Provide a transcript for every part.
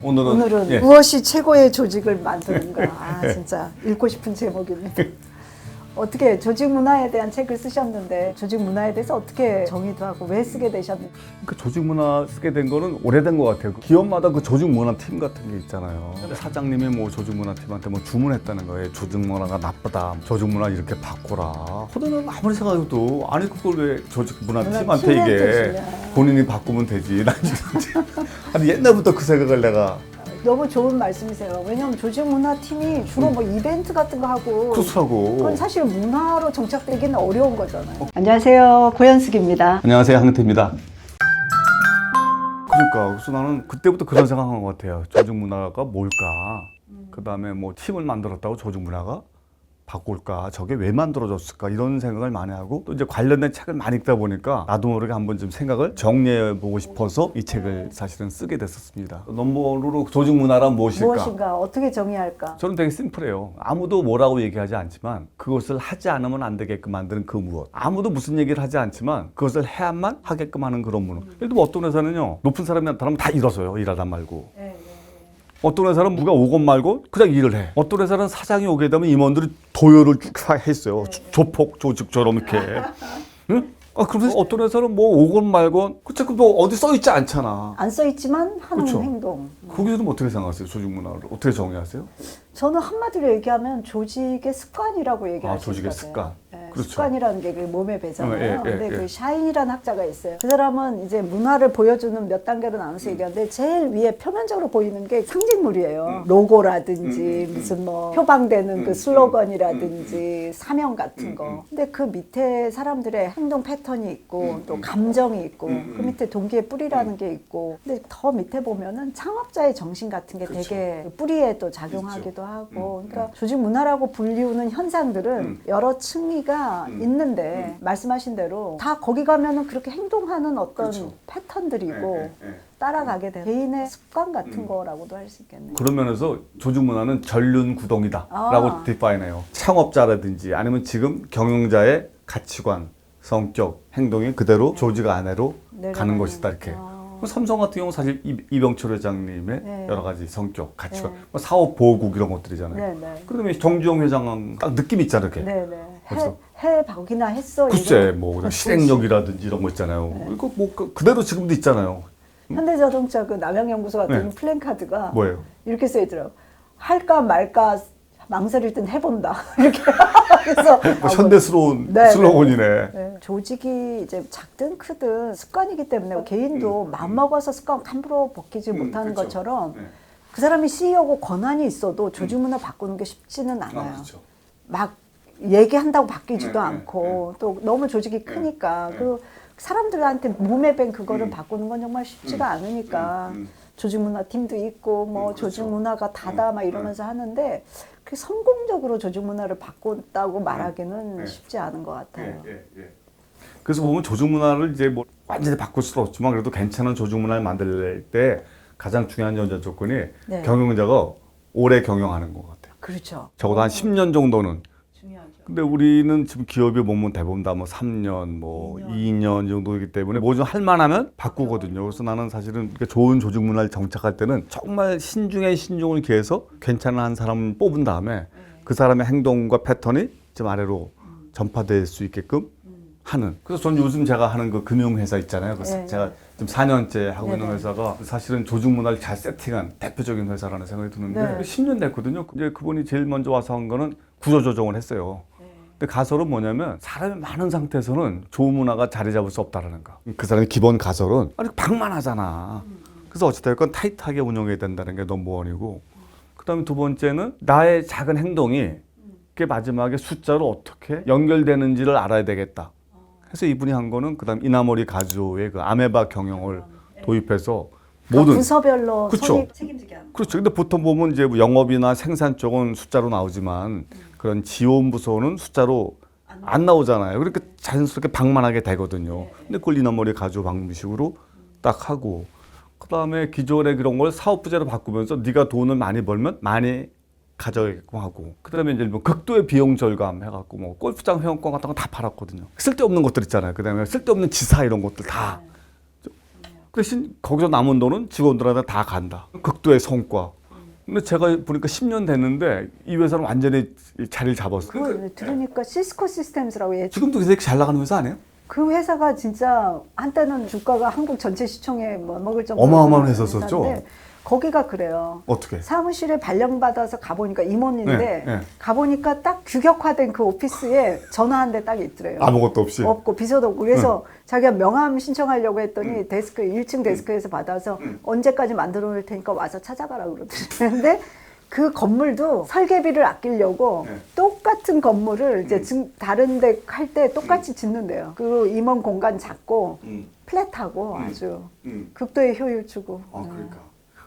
오늘은 예. 무엇이 최고의 조직을 만드는가. 아, 진짜 읽고 싶은 제목입니다. 어떻게 조직 문화에 대한 책을 쓰셨는데 조직 문화에 대해서 어떻게 정의도 하고 왜 쓰게 되셨는지. 그 조직 문화 쓰게 된 거는 오래된 것 같아요. 기업마다 그 조직 문화 팀 같은 게 있잖아요. 사장님이 뭐 조직 문화 팀한테 뭐 주문했다는 거예요. 조직 문화가 나쁘다. 조직 문화 이렇게 바꿔라. 그러면 아무리 생각해도 아니 그걸 왜 조직 문화 팀한테 이게 본인이 바꾸면 되지. 난 지금 아니 옛날부터 그 생각을 내가. 너무 좋은 말씀이세요. 왜냐하면 조직 문화 팀이 주로 뭐 이벤트 같은 거 하고 그렇더라고. 그건 사실 문화로 정착되기는 어려운 거잖아요. 안녕하세요. 고현숙입니다. 안녕하세요. 황태입니다. 그러니까 그래서 나는 그때부터 그런 생각한 것 같아요. 조직 문화가 뭘까? 그 다음에 뭐 팀을 만들었다고 조직 문화가 바꿀까? 저게 왜 만들어졌을까? 이런 생각을 많이 하고 또 이제 관련된 책을 많이 읽다 보니까 나도 모르게 한번 좀 생각을 정리해 보고 싶어서 이 책을 사실은 쓰게 됐었습니다. 넘버로 조직 문화란 무엇일까? 무엇인가? 어떻게 정의할까? 저는 되게 심플해요. 아무도 뭐라고 얘기하지 않지만 그것을 하지 않으면 안 되게끔 만드는 그 무엇. 아무도 무슨 얘기를 하지 않지만 그것을 해야만 하게끔 하는 그런 무엇. 예를 들면 어떤 회사는요. 높은 사람이 나타나면 다 일어서요. 일하다 말고. 어떤 회사는 누가 오건 말고 그냥 일을 해. 어떤 회사는 사장이 오게 되면 임원들이 도열을 쭉 했어요. 조폭 조직처럼 이렇게. 응? 그러면서 어떤 회사는 뭐 오건 말건 그치 뭐 어디 써 있지 않잖아. 안 써 있지만 하는 그렇죠. 행동. 거기서는 어떻게 생각하세요? 조직 문화를 어떻게 정의하세요? 저는 한마디로 얘기하면 조직의 습관이라고 얘기할 수 조직의 있거든요. 습관. 네, 그렇죠. 습관이라는 게 그 몸에 배잖아요. 예, 근데 예. 그 샤인이라는 학자가 있어요. 그 사람은 이제 문화를 보여주는 몇 단계로 나눠서 얘기하는데 제일 위에 표면적으로 보이는 게 상징물이에요. 로고라든지 무슨 뭐 표방되는 그 슬로건이라든지 사명 같은 거. 근데 그 밑에 사람들의 행동 패턴이 있고 또 감정이 있고 그 밑에 동기의 뿌리라는 게 있고 근데 더 밑에 보면은 창업자의 정신 같은 게 그렇죠. 되게 그 뿌리에 또 작용하기도 하고 그러니까 조직 문화라고 불리우는 현상들은 여러 층위가 있는데 말씀하신 대로 다 거기 가면은 그렇게 행동하는 어떤 그렇죠. 패턴들이고 따라가게 되는 개인의 습관 같은 거라고도 할 수 있겠네요. 그런 면에서 조직 문화는 전륜 구동이다라고 디파인해요. 창업자라든지 아니면 지금 경영자의 가치관, 성격, 행동이 그대로 조직 안으로 가는 것이다 이렇게. 삼성 같은 경우 사실 이병철 회장님의 여러 가지 성격, 가치관, 뭐 사업 보호국 이런 것들이잖아요. 그다음에 정주영 회장은 딱 느낌 있잖아요, 이렇게. 해보기나 했어. 글쎄, 뭐 그냥 실행력이라든지 이런 거 있잖아요. 이거 뭐 그대로 지금도 있잖아요. 현대자동차 그 남양연구소 같은 플랜카드가 뭐예요? 이렇게 써 있더라고. 할까 말까 망설일 땐 해본다. 이렇게. 그래서 뭐 현대스러운 슬로건이네. 조직이 이제 작든 크든 습관이기 때문에 개인도 마음먹어서 습관 함부로 벗기지 못하는 것처럼 그 사람이 CEO고 권한이 있어도 조직 문화 바꾸는 게 쉽지는 않아요. 막 얘기한다고 바뀌지도 않고 또 너무 조직이 크니까 그리고 사람들한테 몸에 밴 그거를 바꾸는 건 정말 쉽지가 않으니까 조직 문화 팀도 있고 뭐 조직 문화가 다다 막 이러면서 하는데 그 성공적으로 조직 문화를 바꿨다고 말하기는 쉽지 않은 것 같아요. 그래서 보면 조직 문화를 이제 뭐 완전히 바꿀 수는 없지만 그래도 괜찮은 조직 문화를 만들 때 가장 중요한 전제 조건이 경영자가 오래 경영하는 것 같아요. 그렇죠. 적어도 한 10년 정도는. 중요하죠. 근데 우리는 지금 기업이 보면 대부분 다 뭐 3년, 뭐 2년 정도이기 때문에 뭐 좀 할만하면 바꾸거든요. 그래서 나는 사실은 이렇게 좋은 조직 문화를 정착할 때는 정말 신중에 신중을 기해서 괜찮은 한 사람 뽑은 다음에 그 사람의 행동과 패턴이 좀 아래로 전파될 수 있게끔 하는. 그래서 저는 요즘 제가 하는 그 금융회사 있잖아요. 그래서 제가 지금 4년째 하고 있는 회사가 사실은 조직 문화를 잘 세팅한 대표적인 회사라는 생각이 드는데 10년 됐거든요. 이제 그분이 제일 먼저 와서 한 거는 구조조정을 했어요. 근데 가설은 뭐냐면 사람이 많은 상태에서는 좋은 문화가 자리 잡을 수 없다라는 거. 그 사람의 기본 가설은 아니 방만하잖아. 그래서 어찌됐건 타이트하게 운영해야 된다는 게 넘버원이고 그다음에 두 번째는 나의 작은 행동이 그게 마지막에 숫자로 어떻게 연결되는지를 알아야 되겠다. 그래서 이분이 한 거는 그다음 이나모리 가즈오의 그 아메바 경영을 도입해서 모든 부서별로 그쵸. 책임지게 하는. 그렇죠. 근데 보통 보면 이제 뭐 영업이나 생산 쪽은 숫자로 나오지만 그런 지원 부서는 숫자로 안 나오잖아요. 그러니까 자연스럽게 방만하게 되거든요. 근데 그걸 이나모리 가즈오 방식으로 딱 하고 그다음에 기존의 그런 걸 사업 부제로 바꾸면서 네가 돈을 많이 벌면 많이 가져가게끔 하고 그다음에 이제 뭐 극도의 비용 절감 해갖고 뭐 골프장 회원권 같은 거 다 팔았거든요. 쓸데없는 것들 있잖아요. 그다음에 쓸데없는 지사 이런 것들 다 그 대신 거기서 남은 돈은 직원들한테 다 간다. 극도의 성과. 근데 제가 보니까 10년 됐는데 이 회사는 완전히 자리를 잡았어요. 그걸 들으니까 시스코 시스템즈라고 지금도 되게 잘 나가는 회사 아니에요? 그 회사가 진짜 한때는 주가가 한국 전체 시총에 뭐 먹을 정도로 어마어마한 회사였었죠? 회사인데 거기가 그래요. 어떻게? 사무실에 발령받아서 가보니까 임원인데 네. 가보니까 딱 규격화된 그 오피스에 전화 한 대 딱 있더래요. 아무것도 없이? 없고 비서도 없고. 그래서 자기가 명함 신청하려고 했더니 데스크 1층 데스크에서 받아서 언제까지 만들어 놓을 테니까 와서 찾아가라 그러더라고요. 그 건물도 설계비를 아끼려고 똑같은 건물을 이제 다른 데 할 때 똑같이 짓는데요. 그 임원 공간 작고 플랫하고 아주 극도의 효율 추구.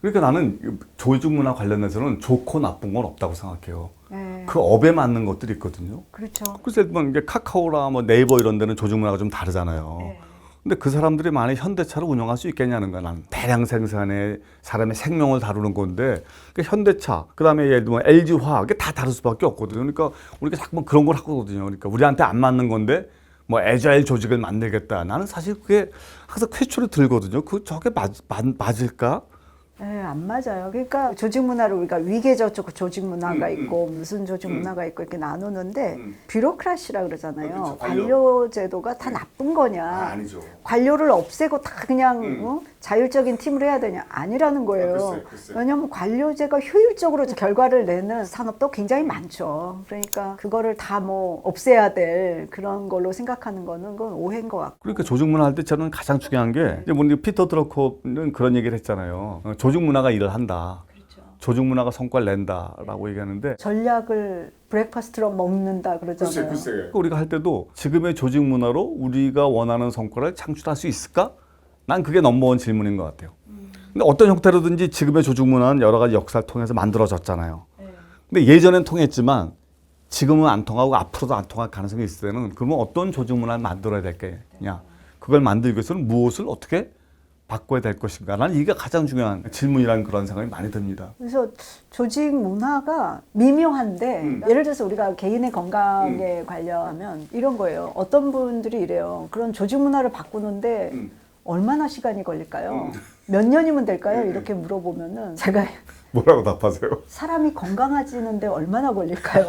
그러니까 나는 조직 문화 관련해서는 좋고 나쁜 건 없다고 생각해요. 네. 그 업에 맞는 것들이 있거든요. 그렇죠. 글쎄, 뭐 이게 카카오나 뭐 네이버 이런 데는 조직 문화가 좀 다르잖아요. 네. 근데 그 사람들이 만약 현대차를 운영할 수 있겠냐는 거야. 나는 대량 생산에 사람의 생명을 다루는 건데 그 현대차, 그다음에 예를 들면 LG화학 이게 다 다를 수밖에 없거든요. 그러니까 우리가 자꾸 그런 걸 하거든요. 그러니까 우리한테 안 맞는 건데 뭐 애자일 조직을 만들겠다. 나는 사실 그게 항상 쾌초로 들거든요. 저게 맞을까? 네, 안 맞아요. 그러니까 조직 문화를 우리가 위계적 조직 문화가 있고 무슨 조직 문화가 있고 이렇게 나누는데 뷰로크라시라 그러잖아요. 그렇죠. 관료 제도가 다 나쁜 거냐? 아니죠. 관료를 없애고 다 그냥 자율적인 팀으로 해야 되냐? 아니라는 거예요. 글쎄. 왜냐하면 관료제가 효율적으로 결과를 내는 산업도 굉장히 많죠. 그러니까 그거를 다 뭐 없애야 될 그런 걸로 생각하는 거는 그건 오해인 것 같고. 그러니까 조직 문화 할 때 저는 가장 중요한 게 이제 뭐 피터 드러커는 그런 얘기를 했잖아요. 조직 문화가 일을 한다. 그렇죠. 조직 문화가 성과를 낸다라고 얘기하는데 전략을 브렉퍼스트로 먹는다 그러잖아요. 우리가 할 때도 지금의 조직 문화로 우리가 원하는 성과를 창출할 수 있을까? 난 그게 넘버원 질문인 것 같아요. 근데 어떤 형태로든지 지금의 조직 문화는 여러 가지 역사를 통해서 만들어졌잖아요. 근데 예전엔 통했지만 지금은 안 통하고 앞으로도 안 통할 가능성이 있을 때는 그러면 어떤 조직 문화를 만들어야 될겠냐? 그걸 만들기 위해서는 무엇을 어떻게 바꿔야 될 것인가? 나는 이게 가장 중요한 질문이라는 그런 생각이 많이 듭니다. 그래서 조직 문화가 미묘한데 예를 들어서 우리가 개인의 건강에 관련하면 이런 거예요. 어떤 분들이 이래요. 그런 조직 문화를 바꾸는데 얼마나 시간이 걸릴까요? 몇 년이면 될까요? 이렇게 물어보면은 제가 뭐라고 답하세요? 사람이 건강해지는데 얼마나 걸릴까요?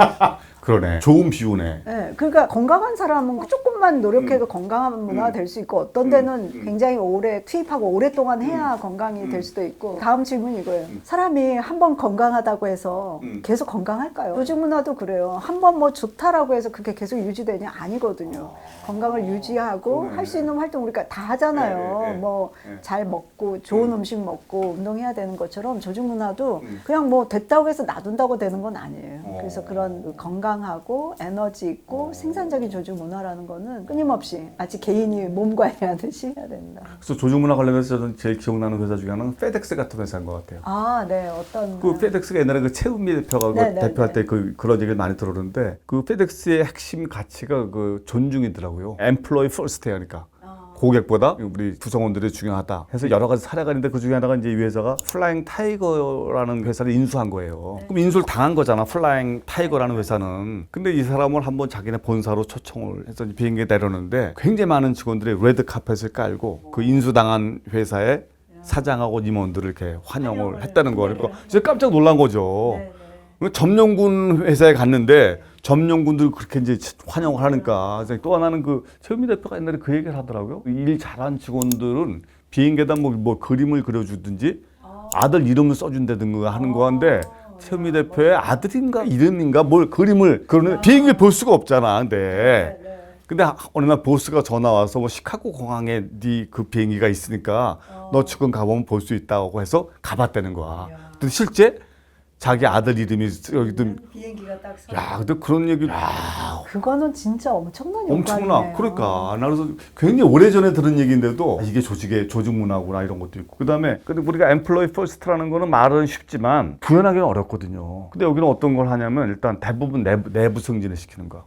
그러네. 좋은 비유네. 네, 그러니까 건강한 사람은 조금만 노력해도 건강한 문화가 될 수 있고 어떤 데는 굉장히 오래 투입하고 오랫동안 해야 건강이 될 수도 있고. 다음 질문 이거예요. 사람이 한 번 건강하다고 해서 계속 건강할까요? 조직 문화도 그래요. 한 번 뭐 좋다라고 해서 그게 계속 유지되냐? 아니거든요. 건강을 유지하고 할 수 있는 활동 우리가 다 하잖아요. 뭐 잘 먹고 좋은 음식 먹고 운동해야 되는 것처럼 조직 문화도 그냥 뭐 됐다고 해서 놔둔다고 되는 건 아니에요. 그래서 그런 건강하고 에너지 있고 생산적인 조직 문화라는 거는 끊임없이 마치 개인이 몸 관리하듯이 해야 된다. 그래서 조직 문화 관련해서 저는 제일 기억나는 회사 중에 하나는 페덱스 같은 회사인 것 같아요. 아, 네. 어떤 그 페덱스가 옛날에 그 최은미 대표가 대표할 때 그런 얘기를 많이 들었는데 그 페덱스의 핵심 가치가 그 존중이더라고요. Employee First 하니까. 고객보다 우리 구성원들이 중요하다 해서 여러 가지 사례가 있는데 그 중에 하나가 이제 이 회사가 플라잉 타이거라는 회사를 인수한 거예요. 그럼 인수를 당한 거잖아. 플라잉 타이거라는 회사는. 근데 이 사람을 한번 자기네 본사로 초청을 해서 비행기에 내렸는데 굉장히 많은 직원들이 레드 카펫을 깔고 그 인수당한 회사의 사장하고 임원들을 이렇게 환영을 했다는 거예요. 그러니까 진짜 깜짝 놀란 거죠. 점령군 회사에 갔는데 점령군들 그렇게 이제 환영을 하니까 또 하나는 그 최은미 대표가 옛날에 그 얘기를 하더라고요. 일 잘한 직원들은 비행기에다 뭐 그림을 그려주든지 아들 이름을 써준다든가 하는 거한데 최은미 대표의 아들인가 이름인가 뭘 그림을 그러는 비행기에 볼 수가 없잖아. 근데 어느 날 보스가 전화 와서 뭐 시카고 공항에 네 그 비행기가 있으니까 너 지금 가보면 볼 수 있다고 해서 가봤다는 거야. 근데 실제 자기 아들 이름이 여기든 비행기가 딱 서. 야, 근데 그런 얘기 그거는 진짜 엄청난 엄청나. 효과네요. 그러니까 나 그래서 굉장히 오래전에 들은 얘기인데도 이게 조직 문화구나 이런 것도 있고. 그다음에 근데 우리가 엠플로이 퍼스트라는 거는 말은 쉽지만 구현하기는 어렵거든요. 근데 여기는 어떤 걸 하냐면 일단 대부분 내부 승진을 시키는 거.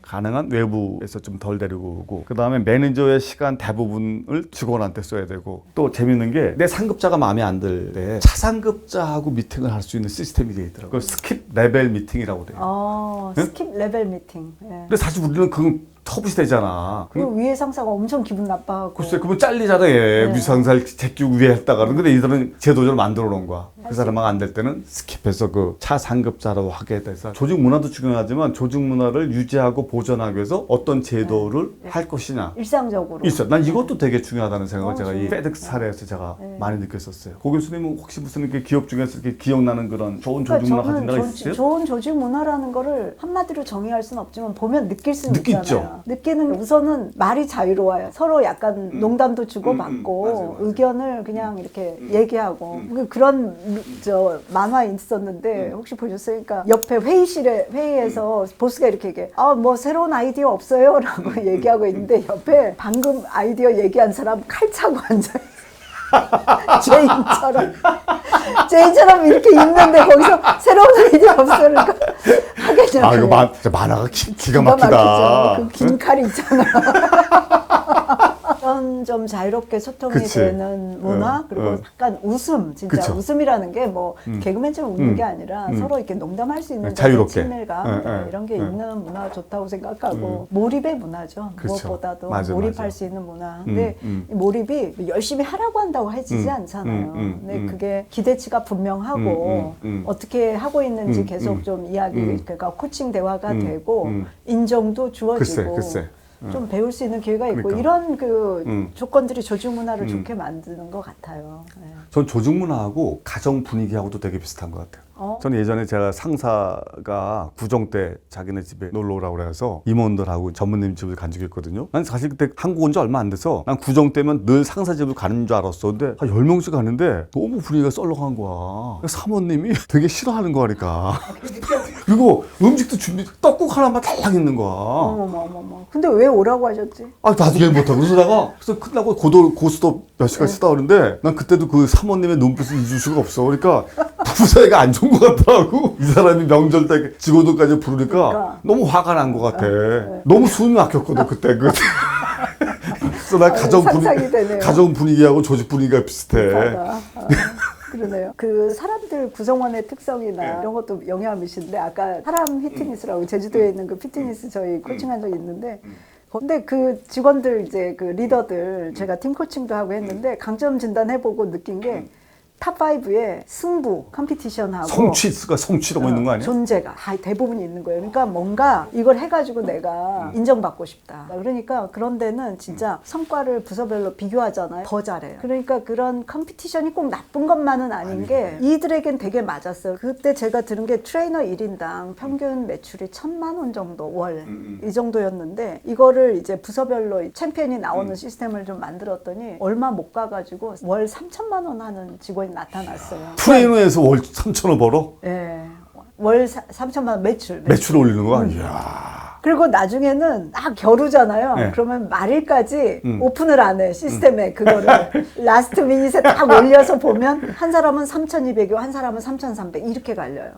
가능한 외부에서 좀 덜 데리고 오고 그다음에 매니저의 시간 대부분을 직원한테 써야 되고 또 재밌는 게 내 상급자가 마음에 안 들 때 차상급자하고 미팅을 할 수 있는 시스템이 되어 있더라고요. 스킵 레벨 미팅이라고 돼요. 스킵 레벨 미팅. 네. 근데 사실 우리는 그 터부시 되잖아. 그 위에 상사가 엄청 기분 나빠하고. 글쎄, 그러면 잘리잖아, 얘. 네. 위상사를 제끼고 위에 했다가는. 근데 이들은 제도적으로 만들어 놓은 거야. 그 사람하고 안 될 때는 스킵해서 그 차상급자로 하게 돼서 조직 문화도 중요하지만 조직 문화를 유지하고 보존하기 위해서 어떤 제도를 할 것이냐. 일상적으로. 있어. 난 이것도 되게 중요하다는 생각을 제가 이 중요해요. 페덱스 사례에서 제가 많이 느꼈었어요. 고 교수님은 혹시 무슨 이렇게 기업 중에서 이렇게 기억나는 그런 좋은 조직 문화 가진 데가 있으세요? 좋은 조직 문화라는 거를 한마디로 정의할 수는 없지만 보면 느낄 수는 느끼죠. 있잖아요. 느끼는 우선은 말이 자유로워요. 서로 약간 농담도 주고받고 맞아요. 의견을 그냥 이렇게 얘기하고 그런 저 만화 있었는데 혹시 보셨어요? 그러니까 옆에 회의에서 보스가 이렇게 얘기해. 뭐 새로운 아이디어 없어요? 라고 얘기하고 있는데 옆에 방금 아이디어 얘기한 사람 칼 차고 앉아있어요. 제인처럼 이렇게 있는데 거기서 새로운 아이디어 없어요. 그러니까 하겠냐. 이거 만화가 기가 막히다. 막히죠. 그 긴 칼이 있잖아. 좀 자유롭게 소통이 그치. 되는 문화 그리고 약간 웃음 진짜 그쵸. 웃음이라는 게 뭐 개그맨처럼 웃는 게 아니라 서로 이렇게 농담할 수 있는 자유롭게. 친밀감 이런 게 있는 문화 좋다고 생각하고 몰입의 문화죠. 그쵸. 무엇보다도 맞아, 몰입할 맞아. 수 있는 문화. 근데 이 몰입이 열심히 하라고 한다고 해지지 않잖아요. 근데 그게 기대치가 분명하고 어떻게 하고 있는지 계속 좀 이야기 그러니까 코칭 대화가 되고 인정도 주어지고 글쎄. 좀 배울 수 있는 기회가 있고 그러니까. 이런 그 조건들이 조직 문화를 좋게 만드는 것 같아요. 네. 전 조직 문화하고 가정 분위기하고도 되게 비슷한 것 같아요. 저는 예전에 제가 상사가 구정 때 자기네 집에 놀러 오라고 그래서 임원들하고 전무님 집을 간 적이 있거든요. 난 사실 그때 한국 온 지 얼마 안 돼서 난 구정 때면 늘 상사 집을 가는 줄 알았어. 근데 한 10명씩 가는데 너무 분위기가 썰렁한 거야. 사모님이 되게 싫어하는 거니까. 그리고 음식도 떡국 하나만 달랑 있는 거야. 어머머머머. 근데 왜 오라고 하셨지? 나도 이해 못하고 그래서 끝나고 고스톱 몇 시간 쉬다 오는데 난 그때도 그 사모님의 눈빛을 잊을 수가 없어. 그러니까 부부 사이가 안 좋은 것 같더라고. 이 사람이 명절 때 직원들까지 부르니까 그러니까. 너무 화가 난 것 같아. 너무 숨이 막혔거든 그때. 그래서 난 상상이 되네요. 가정 분위기하고 조직 분위기가 비슷해. 그러네요. 그 사람들 구성원의 특성이나 이런 것도 영향을 미치는데 아까 사람 피트니스라고 제주도에 있는 그 피트니스 저희 코칭한 적이 있는데 근데 그 직원들 이제 그 리더들 제가 팀 코칭도 하고 했는데 강점 진단해보고 느낀 게 탑5에 승부, 컴피티션하고 성취라고 있는 거 아니야? 존재가 다 대부분이 있는 거예요. 그러니까 뭔가 이걸 해가지고 내가 인정받고 싶다. 그러니까 그런 데는 진짜 성과를 부서별로 비교하잖아요. 더 잘해요. 그러니까 그런 컴피티션이 꼭 나쁜 것만은 아닌 게 이들에겐 되게 맞았어요. 그때 제가 들은 게 트레이너 1인당 평균 매출이 1,000만 원 정도 월 이 정도였는데 이거를 이제 부서별로 챔피언이 나오는 시스템을 좀 만들었더니 얼마 못 가가지고 월 3,000만 원 하는 직원이 나타났어요. 트레이너에서 월 3,000원 벌어? 예. 월 3,000만 원 매출 올리는 거야? 이야. 그리고 나중에는 딱 겨루잖아요. 네. 그러면 말일까지 오픈을 안 해, 시스템에 그거를. 라스트 미닛에 딱 올려서 보면 한 사람은 3,200이고 한 사람은 3,300 이렇게 갈려요.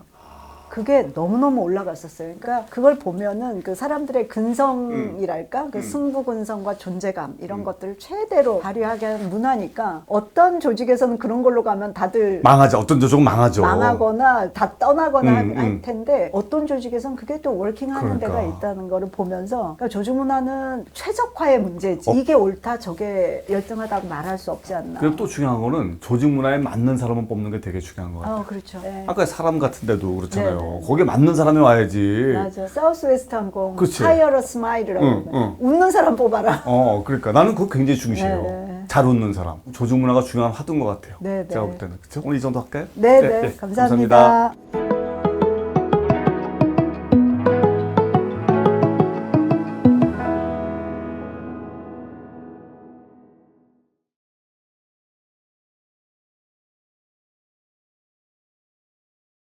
그게 너무너무 올라갔었어요. 그러니까 그걸 보면은 그 사람들의 근성이랄까? 그 승부 근성과 존재감 이런 것들을 최대로 발휘하게 하는 문화니까 어떤 조직에서는 그런 걸로 가면 다들 망하죠. 어떤 조직은 망하죠. 망하거나 다 떠나거나 할 텐데 어떤 조직에서는 그게 또 워킹하는 그러니까. 데가 있다는 거를 보면서 그러니까 조직 문화는 최적화의 문제지 이게 옳다 저게 열등하다고 말할 수 없지 않나. 그리고 또 중요한 거는 조직 문화에 맞는 사람을 뽑는 게 되게 중요한 거 같아요. 그렇죠. 네. 아까 사람 같은 데도 그렇잖아요. 네. 거기에 맞는 사람이 와야지. 맞아. 사우스웨스트 항공 그치. 하이어러 스마일이라고 웃는 사람 뽑아라. 그러니까 나는 그거 굉장히 중시해요. 네. 잘 웃는 사람. 조직 문화가 중요한 화두인 것 같아요. 네, 제가 네. 볼 때는. 그렇죠? 오늘 이 정도 할까요? 네, 감사합니다.